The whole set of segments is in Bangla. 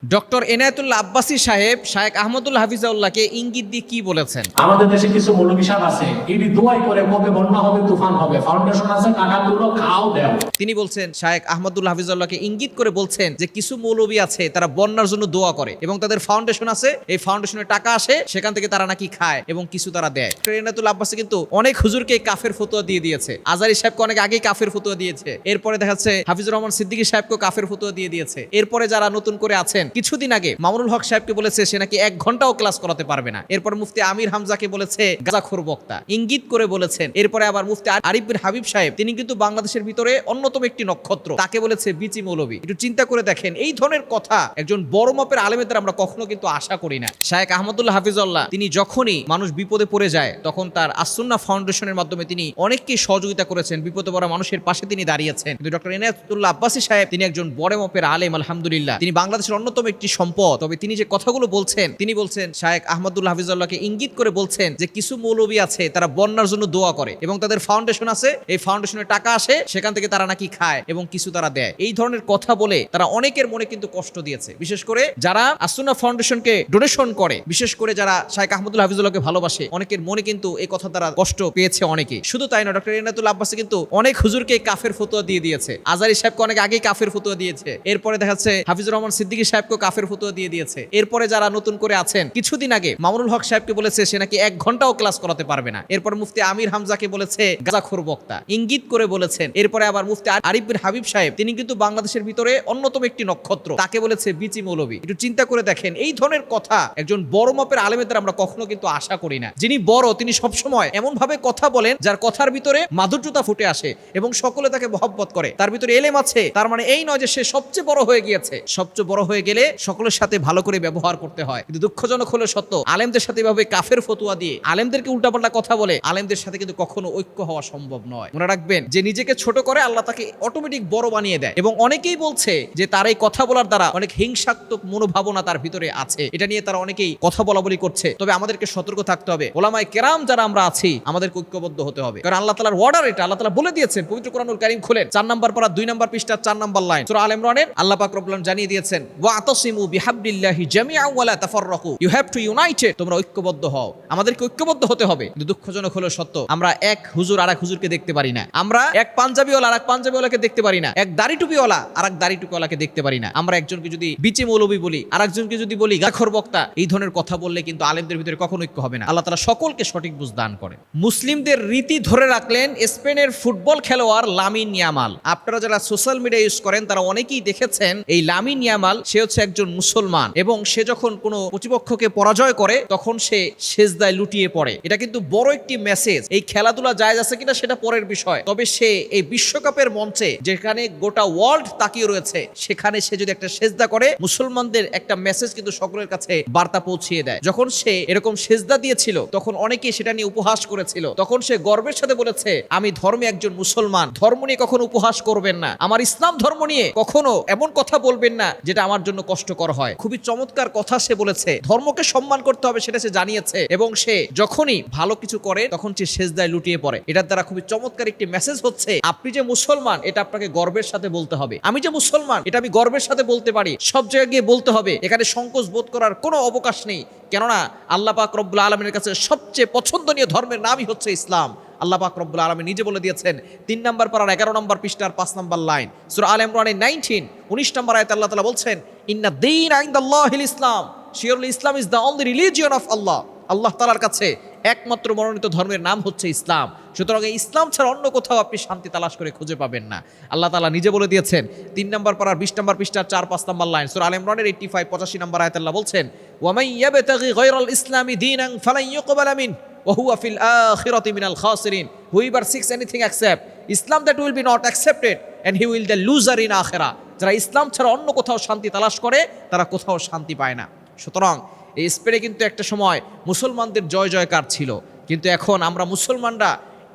ডক্টর এনায়েতুল্লাহ আব্বাসী সাহেব শায়েখ আহমদুল্লাহ হাফিজাউল্লাহকে ইঙ্গিত দিয়ে কি বলেছেন? আমাদের দেশে কিছু মৌলবী সাহেব আছে, এটি দোয়াই করে কবে বন্যা হবে, তুফান হবে, ফাউন্ডেশন আছে, টাকা তুলো, খাও দেও। তিনি বলছেন, শায়েখ আহমদুল্লাহ হাফিজাউল্লাহকে ইঙ্গিত করে বলছেন যে কিছু মৌলবী আছে তারা বন্যার জন্য দোয়া করে এবং তাদের ফাউন্ডেশন আছে, এই ফাউন্ডেশনের টাকা আসে, সেখান থেকে তারা নাকি খায় এবং কিছু তারা দেয়। ডক্টর এনায়েতুল্লাহ আব্বাসী কিন্তু অনেক হুজুরকে কাফের ফতোয়া দিয়ে দিয়েছে। আজারি সাহেবকে অনেক আগেই কাফের ফতোয়া দিয়েছে। এরপরে দেখা যাচ্ছে হাফিজুর রহমান সিদ্দিকী সাহেবকে কাফের ফতোয়া দিয়ে দিয়েছে। এরপরে যারা নতুন করে আছেন, কিছুদিন আগে মামুনুল হক সাহেবকে বলেছে সে নাকি 1 ঘন্টাও ক্লাস করাতে পারবে না। এরপর মুফতি আমির হামজাকে বলেছে গাঁজাখোর বক্তা, ইঙ্গিত করে বলেছেন। এরপরে আবার মুফতি আরিফ বিন হাবিব সাহেব, তিনি কিন্তু বাংলাদেশের ভিতরে অন্যতম একটি নক্ষত্র, তাকে বলেছে বিচি মৌলবী। একটু চিন্তা করে দেখেন, এই ধরনের কথা একজন বড় মাপের আলেমের দ্বারা আমরা কখনো কিন্তু আশা করি না। শায়েখ আহমদুল্লাহ হাফিজাল্লাহ তিনি যখনই মানুষ বিপদে পড়ে যায় তখন তার আসুন্নাহ ফাউন্ডেশনের মাধ্যমে তিনি অনেককে সহযোগিতা করেছেন, বিপদে পড়া মানুষের পাশে তিনি দাঁড়িয়েছেন। কিন্তু ডক্টর এনায়েতুল্লাহ আব্বাসী সাহেব তিনি একজন বড় মাপের আলেম, আলহামদুলিল্লাহ তিনি বাংলাদেশের অন্যতম একটি সম্পদ। তবে তিনি যে কথাগুলো বলছেন, তিনি বলছেন শায়েখ আহমদুল্লাহ হাফিজাল্লাহকে ইঙ্গিত করে বলছেন যে কিছু মৌলবী আছে তারা বন্যার জন্য দোয়া করে এবং তাদের ফাউন্ডেশন আছে, এই ফাউন্ডেশনের টাকা আসে, সেখান থেকে তারা নাকি খায় এবং কিছু তারা দেয়। এই ধরনের কথা বলে তারা অনেকের মনে কিন্তু কষ্ট দিয়েছে, বিশেষ করে যারা আসুন্নাহ ফাউন্ডেশনকে ডোনেশন করে, বিশেষ করে যারা শায়েখ আহমদুল্লাহ হাফিজাল্লাহকে ভালোবাসে, অনেকের মনে কিন্তু এই কথা দ্বারা কষ্ট পেয়েছে অনেকে। শুধু তাই না, ডক্টর এনায়েতুল্লাহ আব্বাসী কিন্তু অনেক হুজুরকে কাফের ফতোয়া দিয়ে দিয়েছে। আজারি সাহেবকে অনেক আগেই কাফের ফতোয়া দিয়েছে। এরপরে দেখা যাচ্ছে হাফিজুর রহমান সিদ্দিকী সাহেবকে কাফের ফতোয়া দিয়ে দিয়েছে। এরপরে যারা নতুন করে আছেন, কিছুদিন আগে মামুনুল হক সাহেবকে বলেছে সে নাকি 1 ঘন্টাও ক্লাস করাতে পারবে না। এরপর মুফতি আমির হামজাকে বলেছে গাঁজাখোর বক্তা, ইঙ্গিত করে বলেছেন। এরপরে আবার মুফতি আরিফ বিন হাবিব সাহেব, তিনি কিন্তু বাংলাদেশের ভিতরে অন্যতম একটি নক্ষত্র, তাকে বলেছে বিচি মৌলবী। একটু চিন্তা করে দেখেন, এই ধরনের কথা একজন বড় মাপের আলেমের দ্বারা আমরা কখনো কিন্তু আশা করি না। যিনি বড়, তিনি সবসময় এমন ভাবে কথা বলেন যার কথার ভিতরে মাধুর্যতা ফুটে আসে এবং সকলে তাকে মহব্বত করে। তার ভিতরে এলেম আছে, তার মানে এই নয় যে সে সবচেয়ে বড় হয়ে গিয়েছে। সবচেয়ে বড় হয়ে গেলে সকলের সাথে ভালো করে ব্যবহার করতে হয়। কিন্তু দুঃখজনক হলো সত্য, আলেমদের সাথে এভাবে কাফের ফতোয়া দিয়ে আলেমদেরকে উল্টাপাল্টা কথা বলে আলেমদের সাথে কিন্তু কখনো ঐক্য হওয়া সম্ভব নয়। মনে রাখবেন, যে নিজেকে ছোট করে আল্লাহ তাকে অটোমেটিক বড় বানিয়ে দেয়। এবং অনেকেই বলছে যে তার এই কথা বলার দ্বারা অনেক হিংসাত্মক মনোভাবনা তার ভিতরে আছে, এটা নিয়ে তারা অনেকেই কথা বলাবলি করছে। তবে আমাদেরকে সতর্ক থাকতে হবে, ওলামায়ে কেরাম যারা আমরা আছি আমাদেরকে ঐক্যবদ্ধ হতে হবে। কারণ আল্লাহ তাআলার অর্ডার এটা, আল্লাহ তাআলা বলে দিয়েছেন। পবিত্র কোরআনুল কারীম খুলেন 4 নম্বর পারা 2 নম্বর পৃষ্ঠা 4 নম্বর লাইন সূরা আল ইমরানের আল্লাহ পাক রব্বুল আলামিন জানিয়ে দিয়েছেন, ওয়াতাসিমু বিহাবলিল্লাহি জামিআন ওয়া লা তাফাররাকু, ইউ হ্যাভ টু ইউনাইটেড, তোমরা ঐক্যবদ্ধ হও। আমাদেরকে ঐক্যবদ্ধ হতে হবে। কিন্তু দুঃখজনক হলো সত্য, আমরা এক হুজুর আরেক হুজুরকে দেখতে পারি না, আমরা এক পাঞ্জাবিওয়ালা আরেক পাঞ্জাবিওয়ালাকে দেখতে পারি না, এক দাড়ি টুপিওয়ালা আরেক দাড়ি টুপিওয়ালাকে দেখতে পারি না। আমরা একজনকে যদি বিচি মৌলবী বলি, আরেকজনকে যদি বলি গাঁজাখোর বক্তা, এই ধরনের কথা বললে কিন্তু আলেমদের ভিতরে কখনো ঐক্য হবে না। আল্লাহ তাআলা সকলকে সঠিক বুঝ দান করে। মুসলিমদের রীতি ধরে রাখলেন স্পেনের ফুটবল খেলোয়াড় লামিন ইয়ামাল। আপনারা যারা সোশ্যাল মিডিয়া ইউজ করেন তারা অনেকেই দেখেছেন এই লামিন ইয়ামাল, সে হচ্ছে একজন মুসলমান এবং সে যখন কোনো প্রতিপক্ষকে পরাজয় করে তখন সে সেজদায় লুটিয়ে পড়ে। এটা কিন্তু বড় একটি মেসেজ। এই খেলাধুলা জায়েজ আছে কিনা সেটা পরের বিষয়, তবে সে এই বিশ্বকাপের মঞ্চে যেখানে গোটা ওয়ার্ল্ড তাকিয়ে রয়েছে সেখানে সে যদি একটা সেজদা করে, মুসলমানদের একটা মেসেজ কিন্তু সকলের কাছে বার্তা পৌঁছিয়ে দেয়। যখন সে এরকম সেজদা দিয়েছিল তখন অনেকেই সেটা নিয়ে উপহাস করেছিল। তখন সে গর্বের সাথে বলেছে, আমি ধর্মে একজন মুসলমান, ধর্ম নিয়ে কখনো উপহাস করবেন না, আমার ইসলাম ধর্ম নিয়ে কখনো এমন কথা বলবেন না যেটা আমার জন্য কষ্টকর হয়। খুবই চমৎকার কথা সে বলেছে। ধর্মকে সম্মান করতে হবে সেটা সে জানিয়েছে এবং সে যখনই ভালো কিছু করে তখন সে সেজদায় লুটিয়ে পড়ে। এটার দ্বারা খুবই চমৎকার একটি মেসেজ হচ্ছে, আপনি যে মুসলমান এটা আপনাকে গর্বের সাথে বলতে হবে। আমি যে মুসলমান এটা আমি গর্বের সাথে বলতে পারি, সব জায়গায় গিয়ে বলতে হবে, এখানে সংকোচ বোধ করার কোনো অবকাশ নেই। কেননা আল্লাহ পাক রব্বুল আলামিনের কাছে সবচেয়ে পছন্দনীয় ধর্মের নামই হচ্ছে ইসলাম। আল্লাহ পাক রব্বুল আলামিন নিজে বলে দিয়েছেন 3 নম্বর পারার 11 নম্বর পৃষ্ঠার 5 নম্বর লাইন সূরা আল ইমরানের 19 নম্বর আয়াতে আল্লাহ তাআলা বলছেন, ইন্না দীন ইনদাল্লাহিল ইসলাম, surely Islam is the only religion of Allah. আল্লাহ তাআলার কাছে একমাত্র মনোনীত ধর্মের নাম হচ্ছে ইসলাম। সুতরাং এই ইসলাম ছাড়া অন্য কোথাও আপনি শান্তি তালাশ করে খুঁজে পাবেন না। আল্লাহ তাআলা নিজে বলে দিয়েছেন 3 নম্বর পারার 20 নম্বর পৃষ্ঠার 4-5 নম্বর লাইন সূরা আল ইমরানের 85 নম্বর আয়াতে আল্লাহ বলছেন, ওয়া মান ইয়াবতাগি গায়রাল ইসলামি দীনান ফালান ইউকবালা মিন ওয়া হুয়া ফিল আখিরাতি মিনাল খাসিরিন, whoever seeks anything except Islam that will be not accepted and he will the loser in akhirah। যারা ইসলাম ছাড়া অন্য কোথাও শান্তি তালাশ করে তারা কোথাও শান্তি পায় না। সুতরাং এই স্পেনে কিন্তু একটা সময় মুসলমানদের জয় জয়কার ছিল, কিন্তু এখন আমরা মুসলমানরা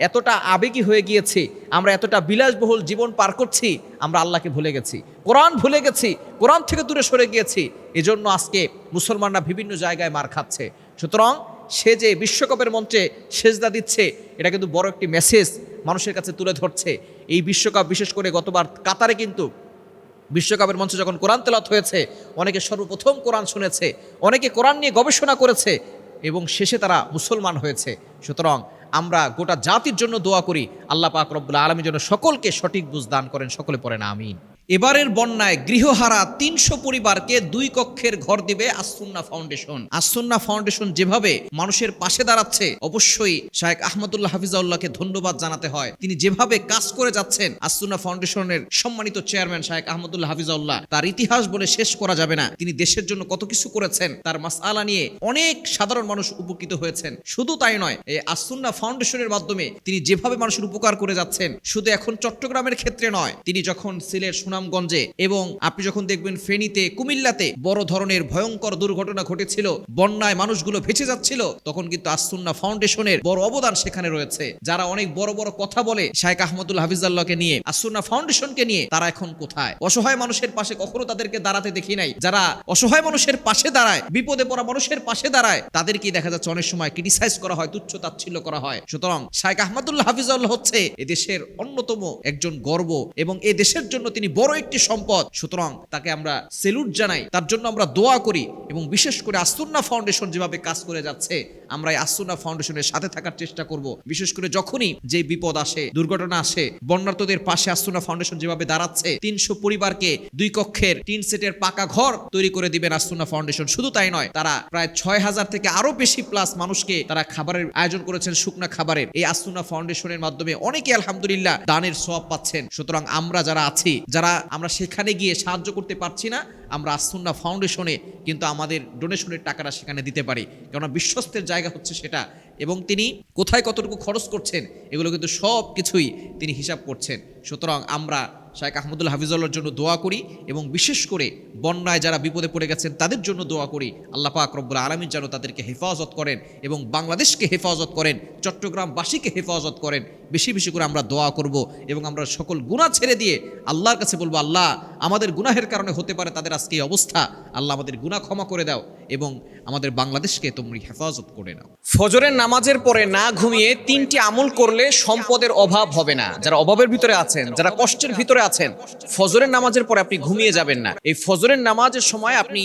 এতটা আবেগী হয়ে গিয়েছি, আমরা এতটা বিলাসবহুল জীবন পার করছি, আমরা আল্লাহকে ভুলে গেছি, কোরআন ভুলে গেছি, কোরআন থেকে দূরে সরে গিয়েছি। এজন্য আজকে মুসলমানরা বিভিন্ন জায়গায় মার খাচ্ছে। সুতরাং সে যে বিশ্বকাপের মঞ্চে সেজদা দিচ্ছে এটা কিন্তু বড় একটি মেসেজ মানুষের কাছে তুলে ধরছে। এই বিশ্বকাপ বিশেষ করে গতবার কাতারে কিন্তু বিশ্বকাপের মঞ্চে যখন কোরআন তেলাওয়াত হয়েছে, অনেকে সর্বপ্রথম কোরআন শুনেছে, অনেকে কোরআন নিয়ে গবেষণা করেছে এবং শেষে তারা মুসলমান হয়েছে। সুতরাং আমরা গোটা জাতির জন্য দোয়া করি, আল্লাহ পাক রব্বুল আলামিন যেন সকলকে সঠিক বুঝ দান করেন। সকলে পড়েন আমিন। এবারের বন্যায় গৃহহারা ৩০০ পরিবারকে 2 কক্ষের ঘর দিবে আসসুন্নাহ ফাউন্ডেশন। আসসুন্নাহ ফাউন্ডেশন যেভাবে মানুষের পাশে দাঁড়াচ্ছে, অবশ্যই শায়েখ আহমদুল্লাহ হাফিজাউল্লাহকে ধন্যবাদ জানাতে হয়। তিনি যেভাবে কাজ করে যাচ্ছেন, আসসুন্নাহ ফাউন্ডেশনের সম্মানিত চেয়ারম্যান শায়েখ আহমদুল্লাহ হাফিজাউল্লাহ, তার ইতিহাস বলে শেষ করা যাবে না। তিনি দেশের জন্য কত কিছু করেছেন, তার মাসআলা নিয়ে অনেক সাধারণ মানুষ উপকৃত হয়েছেন। শুধু তাই নয়, এই আসসুন্নাহ ফাউন্ডেশনের মাধ্যমে তিনি যেভাবে মানুষের উপকার করে যাচ্ছেন, শুধু এখন চট্টগ্রামের ক্ষেত্রে নয়, তিনি যখন সিলেট, সুনামগঞ্জে এবং আপনি যখন দেখবেন ফেনীতে, কুমিল্লাতে বড় ধরনের ভয়ঙ্কর দুর্ঘটনা ঘটেছিল, বন্যায় মানুষগুলো ভেসে যাচ্ছিল, তখন কিন্তু আসসুন্নাহ ফাউন্ডেশনের বড় অবদান সেখানে রয়েছে। যারা অনেক বড় বড় কথা বলে শায়েখ আহমদুল্লাহ হাফিজাল্লাহকে নিয়ে, আসসুন্নাহ ফাউন্ডেশনকে নিয়ে, তারা এখন কোথায়? অসহায় মানুষের পাশে কখনো তাদেরকে দাঁড়াতে দেখি নাই। যারা অসহায় মানুষের পাশে দাঁড়ায়, বিপদে পড়া মানুষের পাশে দাঁড়ায়, তাদেরকে দেখা যাচ্ছে অনেক সময় ক্রিটিসাইজ করা হয়, তুচ্ছ তাচ্ছিল্য করা হয়। সুতরাং শায়েখ আহমদুল্লাহ হাফিজাল্লাহ হচ্ছে এদেশের অন্যতম একজন গর্ব এবং এ দেশের জন্য তিনি বড় একটি সম্পদ। সুতরাং তাকে আমরা সেলুট জানাই, তার জন্য আমরা দোয়া করি এবং বিশেষ করে আসসুন্নাহ ফাউন্ডেশন যেভাবে কাজ করে যাচ্ছে, আমরা এই আসসুন্নাহ ফাউন্ডেশনের সাথে থাকার চেষ্টা করব। বিশেষ করে যখনই যে বিপদ আসে, দুর্ঘটনা আসে, বন্যার্তদের পাশে আসসুন্নাহ ফাউন্ডেশন যেভাবে দাঁড়াচ্ছে, ৩০০ পরিবারকে 2 কক্ষের টিন সেটের পাকা ঘর তৈরি করে দিবেন আসসুন্নাহ ফাউন্ডেশন। শুধু তাই নয়, তারা প্রায় ৬,০০০ থেকে আরো বেশি প্লাস মানুষকে তারা খাবারের আয়োজন করেছেন, শুকনা খাবারের। এই আসসুন্নাহ ফাউন্ডেশনের মাধ্যমে অনেকে আলহামদুলিল্লাহ দানের সওয়াব পাচ্ছেন। সুতরাং আমরা যারা আছি, যারা আমরা সেখানে গিয়ে সাহায্য করতে পারছি না, আমরা আসসুন্নাহ ফাউন্ডেশনে কিন্তু আমাদের ডোনেশনের টাকাটা সেখানে দিতে পারি, কেননা বিশ্বস্তের জায়গা হচ্ছে সেটা। এবং তিনি কোথায় কতটুকু খরচ করছেন, এগুলো কিন্তু সব কিছুই তিনি হিসাব করছেন। সুতরাং আমরা শায়েখ আহমদুল্লাহ হাফিজাউল্লাহর জন্য দোয়া করি এবং বিশেষ করে বন্যায় যারা বিপদে পড়ে গেছেন তাদের জন্য দোয়া করি। আল্লাহ পাক রব্বুল আলামিন যেন তাদেরকে হেফাজত করেন এবং বাংলাদেশকে হেফাজত করেন, চট্টগ্রামবাসীকে হেফাজত করেন। বেশি বেশি করে আমরা দোয়া করব এবং আমরা সকল গুনাহ ছেড়ে দিয়ে আল্লাহর কাছে বলবো, আল্লাহ আমাদের গুনাহের কারণে হতে পারে তাদের আজকে এই অবস্থা, আল্লাহ আমাদের গুনাহ ক্ষমা করে দাও এবং আমাদের বাংলাদেশকে তুমি হেফাজত করে নাও। ফজরের নামাজের পরে না ঘুমিয়ে 3টি আমল করলে সম্পদের অভাব হবে না। যারা অভাবের ভিতরে আছেন, যারা কষ্টের ভিতরে আছেন, ফজরের নামাজের পরে আপনি ঘুমিয়ে যাবেন না। এই ফজরের নামাজের সময় আপনি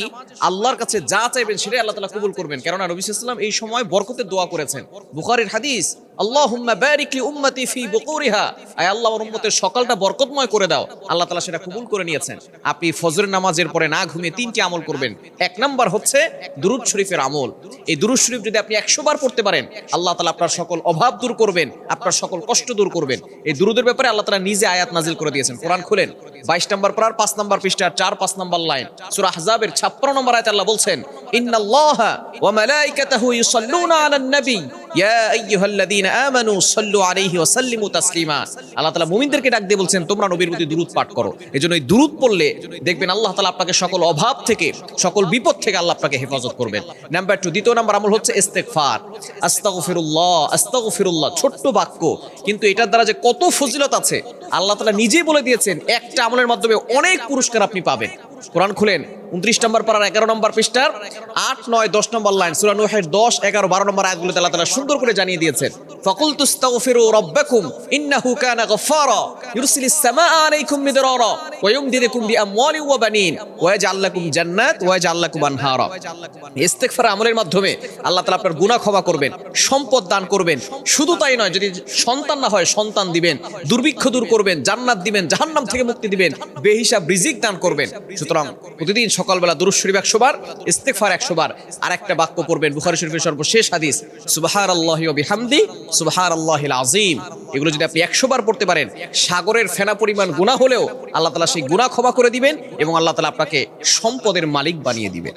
আল্লাহর কাছে যা চাইবেন সেটাই আল্লাহ তাআলা কবুল করবেন, কেননা নবী সাল্লাল্লাহু আলাইহি ওয়াসাল্লাম এই সময় বরকতের দোয়া করেছেন। বুখারীর হাদিস, আল্লাহুম্মা বারিক লি উম্মতি ফি বুকুরিহা, আয় আল্লাহ আমার উম্মতের সকালটা বরকতময় করে দাও। আল্লাহ তাআলা সেটা কবুল করে নিয়েছেন। আপনি ফজরের নামাজের পরে না ঘুমিয়ে 3টি আমল করবেন। 1 নাম্বার হচ্ছে দুরূদ শরীফের আমল। এই দুরূদ শরীফ যদি আপনি 100 বার পড়তে পারেন, আল্লাহ তাআলা আপনার সকল অভাব দূর করবেন, আপনার সকল কষ্ট দূর করবেন। এই দুরূদের ব্যাপারে আল্লাহ তাআলা নিজে আয়াত নাজিল করে দিয়েছেন। কোরআন খুলেন 22 নম্বর পারার 5 নম্বর পৃষ্ঠার 4-5 নম্বর লাইন, সূরা আহজাবের 56 নম্বর আয়াতে আল্লাহ বলছেন, ইন্নাল্লাহা ওয়া মালাইকাতাহু ইউসাল্লুনা আলান নবী ইয়া আইয়ুহাল্লাযীনা আমানু সাল্লু আলাইহি ওয়া সাল্লিমু তাসলিমা। আল্লাহ তাআলা মুমিনদেরকে ডাক দিয়ে বলছেন, তোমরা নবীর প্রতি দুরূদ পাঠ করো। এজন্য এই দুরূদ পড়লে দেখবেন আল্লাহ তাআলা আপনাকে সকল অভাব থেকে, সকল বিপদ থেকে আল্লাহ আপনাকে হেফাজত করবেন। নাম্বার 2, দ্বিতীয় নাম্বার আমল হচ্ছে ইস্তেগফার। আস্তাগফিরুল্লাহ, আস্তাগফিরুল্লাহ, ছোট্ট বাক্য, কিন্তু এটার দ্বারা যে কত ফজিলত আছে আল্লাহ তাআলা নিজেই বলে দিয়েছেন। একটা আমলের মাধ্যমে অনেক পুরস্কার আপনি পাবেন। কোরআন খুলেন 29 নম্বর পারার 11 নম্বর পৃষ্ঠার 8, 9, 10 নম্বর লাইন, সূরা নূহের 10, 11, 12 নম্বর আয়াতগুলোতে আল্লাহ তাআলা সুন্দর করে জানিয়ে দিয়েছেন, ফাকুলতু আস্তাগফিরু রাব্বাকুম ইন্নাহু কানা গফফারা ইউরসিলিস সামাআ আলাইকুম মিদরারা ওয়া ইউমদিদুকুম বিআমওয়ালিন ওয়া বানিন ওয়া ইয়াজআল লাকুম জান্নাত ওয়া ইয়াজআল লাকুম আনহারা। ইস্তেগফার আমলের মাধ্যমে আল্লাহ তাআলা আপনার গুনাহ ক্ষমা করবেন, সম্পদ দান করবেন। শুধু তাই নয়, যদি সন্তান না হয় সন্তান দিবেন, দুর্ভিক্ষ দূর করবেন, জান্নাত দিবেন, জাহান্নাম থেকে মুক্তি দিবেন, বেহিসাব রিজিক দান করবেন। সুতরাং প্রতিদিন সকালবেলা দুরূদ শরীফ 100 বার, ইস্তেগফার 100 বার, আর একটা বাক্য পড়বেন বুখারী শরীফের সর্বশেষ হাদিস, সুবহানাল্লাহি ওয়া বিহামদি সুবহানাল্লাহিল আযীম। এগুলো যদি আপনি 100 বার পড়তে পারেন, সাগরের ফেনা পরিমাণ গুনাহ হলেও আল্লাহ তাআলা সেই গুনাহ ক্ষমা করে দিবেন এবং আল্লাহ তাআলা আপনাকে সম্পদের মালিক বানিয়ে দিবেন।